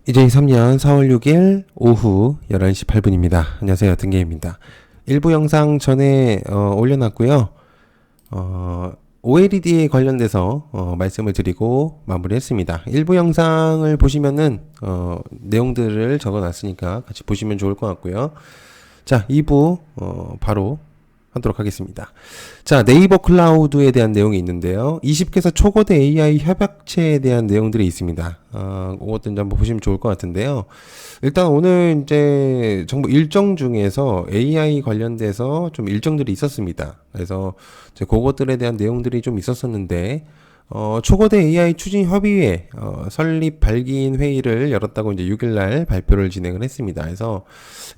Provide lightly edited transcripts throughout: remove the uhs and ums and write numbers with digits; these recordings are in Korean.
2023년 4월 6일 오후 11시 8분입니다. 안녕하세요. 등계입니다. 일부 영상 전에 올려놨고요. OLED에 관련돼서 말씀을 드리고 마무리했습니다. 일부 영상을 보시면은 내용들을 적어놨으니까 같이 보시면 좋을 것 같고요. 자, 2부 바로 하도록 하겠습니다. 자, 네이버 클라우드에 대한 내용이 있는데요. 20개사 초거대 AI 협약체에 대한 내용들이 있습니다. 그것도 이제 한번 보시면 좋을 것 같은데요. 일단 오늘 이제 정부 일정 중에서 AI 관련돼서 좀 일정들이 있었습니다. 그래서 이제 그것들에 대한 내용들이 좀 있었었는데, 초거대 AI 추진 협의회 설립 발기인 회의를 열었다고 이제 6일날 발표를 진행을 했습니다. 그래서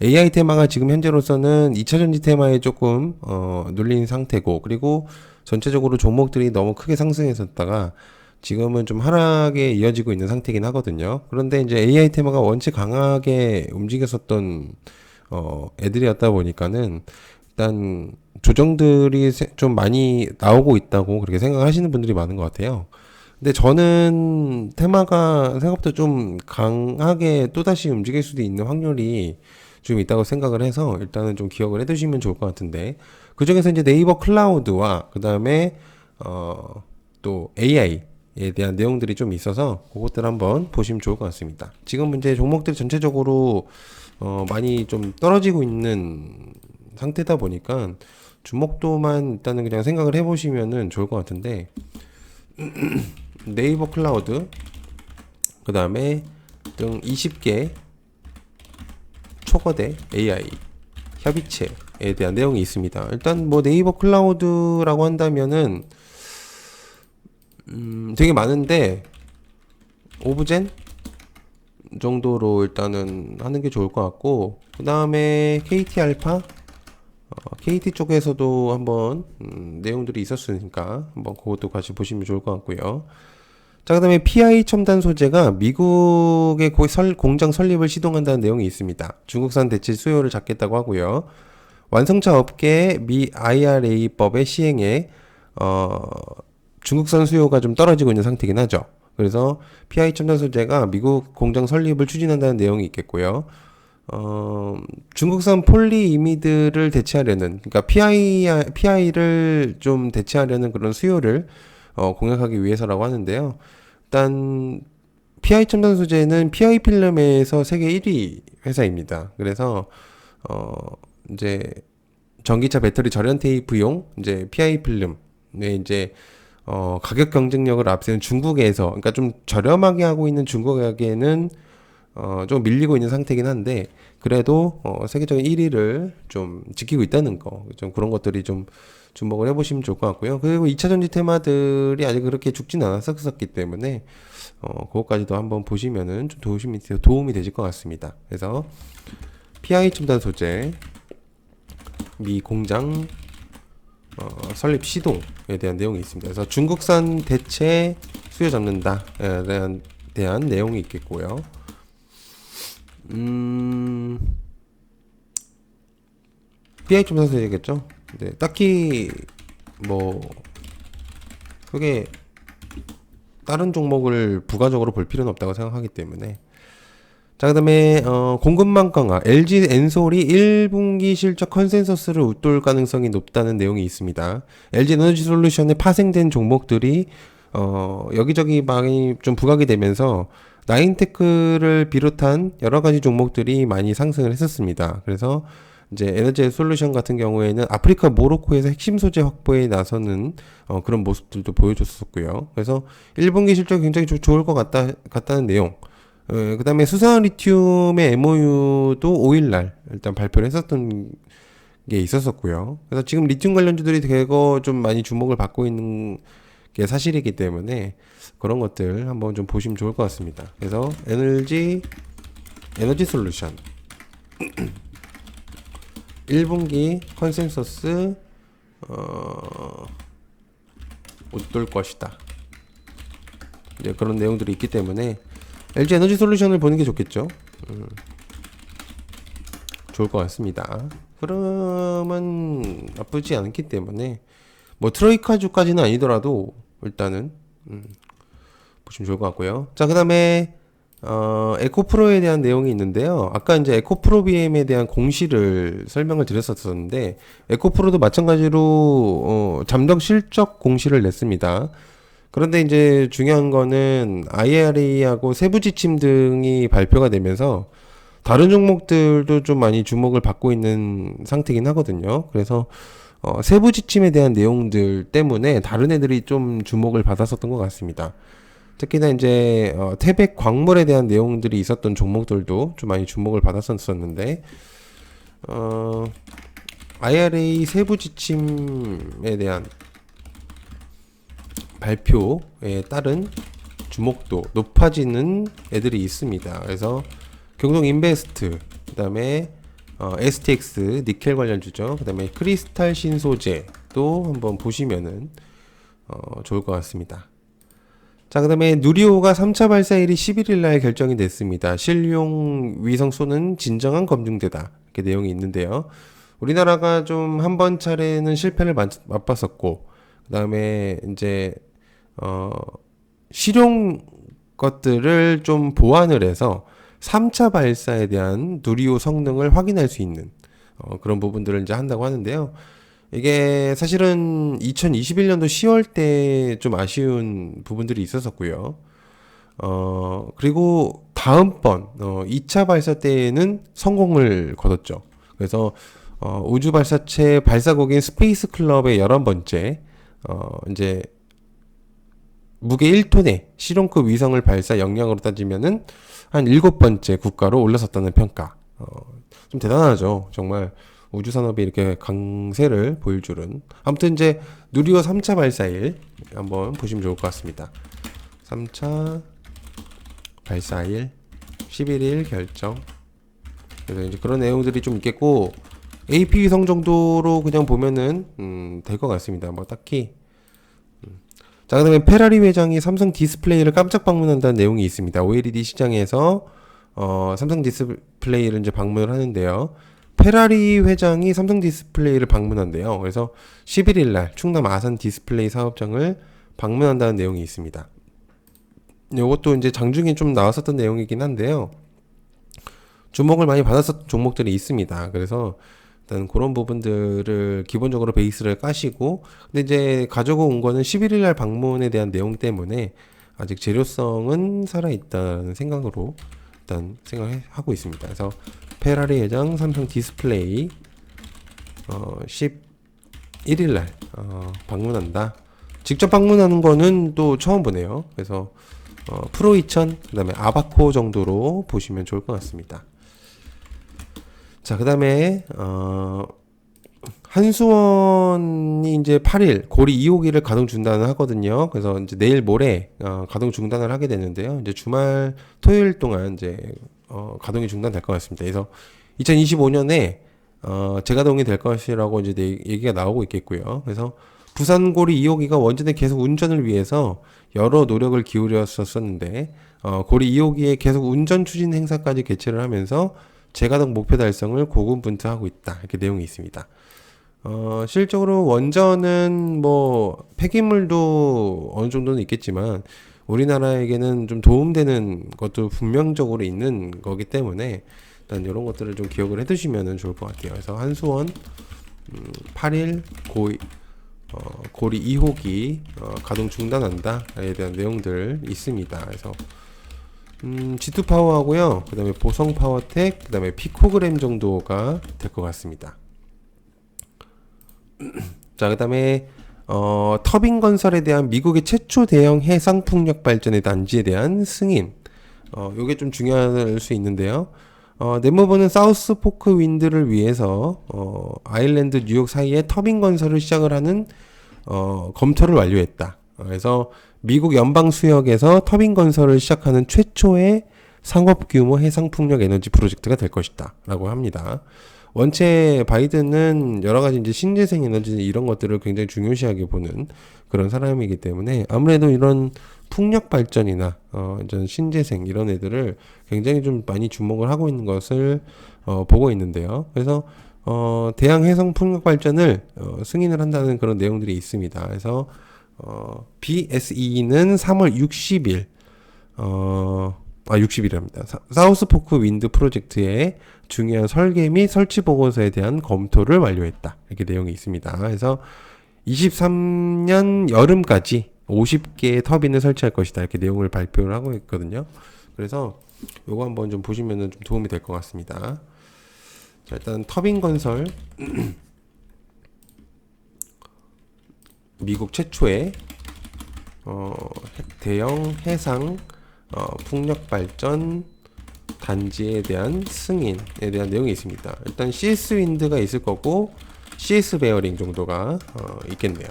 AI 테마가 지금 현재로서는 2차 전지 테마에 조금 눌린 상태고, 그리고 전체적으로 종목들이 너무 크게 상승했었다가 지금은 좀 하락에 이어지고 있는 상태긴 하거든요. 그런데 이제 AI 테마가 원체 강하게 움직였었던 애들이었다 보니까는 일단 조정들이 좀 많이 나오고 있다고 그렇게 생각하시는 분들이 많은 것 같아요. 근데 저는 테마가 생각보다 좀 강하게 또다시 움직일 수도 있는 확률이 좀 있다고 생각을 해서 일단은 좀 기억을 해두시면 좋을 것 같은데, 그 중에서 이제 네이버 클라우드와 그 다음에 또 AI에 대한 내용들이 좀 있어서 그것들 한번 보시면 좋을 것 같습니다. 지금 문제 종목들이 전체적으로 많이 좀 떨어지고 있는 상태다 보니까 주목도만 일단은 그냥 생각을 해보시면은 좋을 것 같은데, 네이버 클라우드 그 다음에 등 20개 초거대 AI 협의체에 대한 내용이 있습니다. 일단 뭐 네이버 클라우드라고 한다면은 되게 많은데 오브젠 정도로 일단은 하는 게 좋을 것 같고, 그 다음에 KT 알파 KT 쪽에서도 한번 내용들이 있었으니까 한번 그것도 같이 보시면 좋을 것 같고요. 자, 그 다음에 PI 첨단 소재가 미국의 공장 설립을 시동한다는 내용이 있습니다. 중국산 대체 수요를 잡겠다고 하고요. 완성차 업계 미 IRA법의 시행에 중국산 수요가 좀 떨어지고 있는 상태긴 하죠. 그래서 PI 첨단 소재가 미국 공장 설립을 추진한다는 내용이 있겠고요. 중국산 폴리이미드를 대체하려는, 그러니까 PI를 좀 대체하려는 그런 수요를 공략하기 위해서라고 하는데요. 일단 PI 첨단 소재는 PI 필름에서 세계 1위 회사입니다. 그래서 이제 전기차 배터리 절연 테이프용 이제 PI 필름에 이제 가격 경쟁력을 앞세운 중국에서, 그러니까 좀 저렴하게 하고 있는 중국에게는 좀 밀리고 있는 상태긴 한데, 그래도 세계적인 1위를 좀 지키고 있다는 거, 좀 그런 것들이 좀 주목을 해보시면 좋을 것 같고요. 그리고 2차 전지 테마들이 아직 그렇게 죽진 않았었기 때문에 그것까지도 한번 보시면은 좀 도움이 되실 것 같습니다. 그래서 PI 첨단 소재 미 공장 설립 시동에 대한 내용이 있습니다. 그래서 중국산 대체 수요 잡는다에 대한 내용이 있겠고요. PI 첨단 소재겠죠. 네, 딱히 뭐 그게 다른 종목을 부가적으로 볼 필요는 없다고 생각하기 때문에. 자, 그 다음에 공급망 강화, LG 엔솔이 1분기 실적 컨센서스를 웃돌 가능성이 높다는 내용이 있습니다. LG 에너지 솔루션에 파생된 종목들이 여기저기 많이 좀 부각이 되면서 나인테크를 비롯한 여러 가지 종목들이 많이 상승을 했었습니다. 그래서 이제 에너지 솔루션 같은 경우에는 아프리카 모로코에서 핵심 소재 확보에 나서는 그런 모습들도 보여줬었고요. 그래서 1분기 실적이 굉장히 좋을 것 같다는 내용. 그 다음에 수산화 리튬의 MOU도 5일날 일단 발표를 했었던 게 있었었고요. 그래서 지금 리튬 관련주들이 대거 좀 많이 주목을 받고 있는 게 사실이기 때문에 그런 것들 한번 좀 보시면 좋을 것 같습니다. 그래서 에너지 솔루션 1분기 컨센서스 웃돌 것이다. 이제 그런 내용들이 있기 때문에 LG 에너지 솔루션을 보는 게 좋겠죠. 좋을 것 같습니다. 그러면 나쁘지 않기 때문에 뭐 트로이카주까지는 아니더라도 일단은 보시면 좋을 것 같고요. 자, 그 다음에 에코프로에 대한 내용이 있는데요. 아까 이제 에코프로 BM에 대한 공시를 설명을 드렸었는데, 에코프로도 마찬가지로, 잠정 실적 공시를 냈습니다. 그런데 이제 중요한 거는 IRA하고 세부 지침 등이 발표가 되면서 다른 종목들도 좀 많이 주목을 받고 있는 상태긴 하거든요. 그래서 세부 지침에 대한 내용들 때문에 다른 애들이 좀 주목을 받았었던 것 같습니다. 특히나 이제 태백 광물에 대한 내용들이 있었던 종목들도 좀 많이 주목을 받았었는데 IRA 세부 지침에 대한 발표에 따른 주목도 높아지는 애들이 있습니다. 그래서 경동 인베스트, 그다음에 STX 니켈 관련주죠. 그다음에 크리스탈 신소재도 한번 보시면은 좋을 것 같습니다. 자, 그 다음에 누리호가 3차 발사일이 11일 날 결정이 됐습니다. 실용 위성 쏘는 진정한 검증대다. 이렇게 내용이 있는데요. 우리나라가 좀 한 번 차례는 실패를 맛봤었고, 그 다음에 이제, 실용 것들을 좀 보완을 해서 3차 발사에 대한 누리호 성능을 확인할 수 있는, 그런 부분들을 이제 한다고 하는데요. 이게 사실은 2021년도 10월 때 좀 아쉬운 부분들이 있었었고요. 그리고 다음번, 2차 발사 때에는 성공을 거뒀죠. 그래서, 우주 발사체 발사국인 스페이스 클럽의 11번째, 이제, 무게 1톤의 실용급 위성을 발사 역량으로 따지면은 한 7번째 국가로 올라섰다는 평가. 좀 대단하죠. 정말. 우주 산업이 이렇게 강세를 보일 줄은. 아무튼 이제 누리호 3차 발사일 한번 보시면 좋을 것 같습니다. 3차 발사일 11일 결정. 그래서 이제 그런 내용들이 좀 있겠고 AP 위성 정도로 그냥 보면은 될 것 같습니다. 뭐 딱히. 자, 그다음에 페라리 회장이 삼성 디스플레이를 깜짝 방문한다는 내용이 있습니다. OLED 시장에서 삼성 디스플레이를 이제 방문을 하는데요. 페라리 회장이 삼성 디스플레이를 방문한대요. 그래서 11일 날 충남 아산 디스플레이 사업장을 방문한다는 내용이 있습니다. 이것도 이제 장중에 좀 나왔었던 내용이긴 한데요. 주목을 많이 받았었던 종목들이 있습니다. 그래서 일단 그런 부분들을 기본적으로 베이스를 까시고, 근데 이제 가지고 온 거는 11일 날 방문에 대한 내용 때문에 아직 재료성은 살아있다는 생각으로 일단 생각하고 있습니다. 그래서 페라리 회장 삼성 디스플레이 11일 날 방문한다. 직접 방문하는 거는 또 처음 보네요. 그래서 프로 2000 그다음에 아바코 정도로 보시면 좋을 것 같습니다. 자, 그다음에 한수원이 이제 8일 고리 2호기를 가동 중단을 하거든요. 그래서 이제 내일 모레 가동 중단을 하게 되는데요. 이제 주말 토요일 동안 이제 가동이 중단될 것 같습니다. 그래서 2025년에 재가동이 될 것이라고 이제 얘기가 나오고 있겠고요. 그래서 부산고리 2호기가 원전의 계속 운전을 위해서 여러 노력을 기울였었는데 고리 2호기의 계속 운전 추진 행사까지 개최를 하면서 재가동 목표 달성을 고군분투하고 있다. 이렇게 내용이 있습니다. 실적으로 원전은 뭐 폐기물도 어느 정도는 있겠지만 우리나라에게는 좀 도움되는 것도 분명적으로 있는 거기 때문에 일단 이런 것들을 좀 기억을 해두시면 좋을 것 같아요. 그래서 한수원 8일 고리 2호기 가동 중단한다에 대한 내용들 있습니다. 그래서 G2 파워하고요. 그 다음에 보성 파워텍, 그 다음에 피코그램 정도가 될 것 같습니다. 자, 그 다음에 터빈 건설에 대한 미국의 최초 대형 해상 풍력 발전의 단지에 대한 승인. 요게 좀 중요할 수 있는데요. 네모버는 사우스 포크 윈드를 위해서 아일랜드 뉴욕 사이에 터빈 건설을 시작을 하는 검토를 완료했다. 그래서 미국 연방 수역에서 터빈 건설을 시작하는 최초의 상업 규모 해상 풍력 에너지 프로젝트가 될 것이다. 라고 합니다. 원체 바이든은 여러 가지 이제 신재생 에너지 이런 것들을 굉장히 중요시하게 보는 그런 사람이기 때문에 아무래도 이런 풍력 발전이나 이런 신재생 이런 애들을 굉장히 좀 많이 주목을 하고 있는 것을 보고 있는데요. 그래서 대양 해상 풍력 발전을 승인을 한다는 그런 내용들이 있습니다. 그래서 BSE는 3월 60일 60일입니다. 사우스포크 윈드 프로젝트의 중요한 설계 및 설치 보고서에 대한 검토를 완료했다. 이렇게 내용이 있습니다. 그래서 23년 여름까지 50개의 터빈을 설치할 것이다. 이렇게 내용을 발표를 하고 있거든요. 그래서 요거 한번 좀 보시면 좀 도움이 될 것 같습니다. 자, 일단 터빈 건설 미국 최초의 대형 해상 풍력 발전 단지에 대한 승인에 대한 내용이 있습니다. 일단 CS 윈드가 있을 거고 CS 베어링 정도가 있겠네요.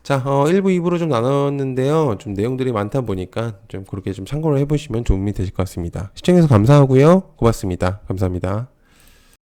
자, 1부, 2부로 좀 나눴는데요. 좀 내용들이 많다 보니까 좀 그렇게 좀 참고를 해보시면 도움이 되실 것 같습니다. 시청해주셔서 감사하고요. 고맙습니다. 감사합니다.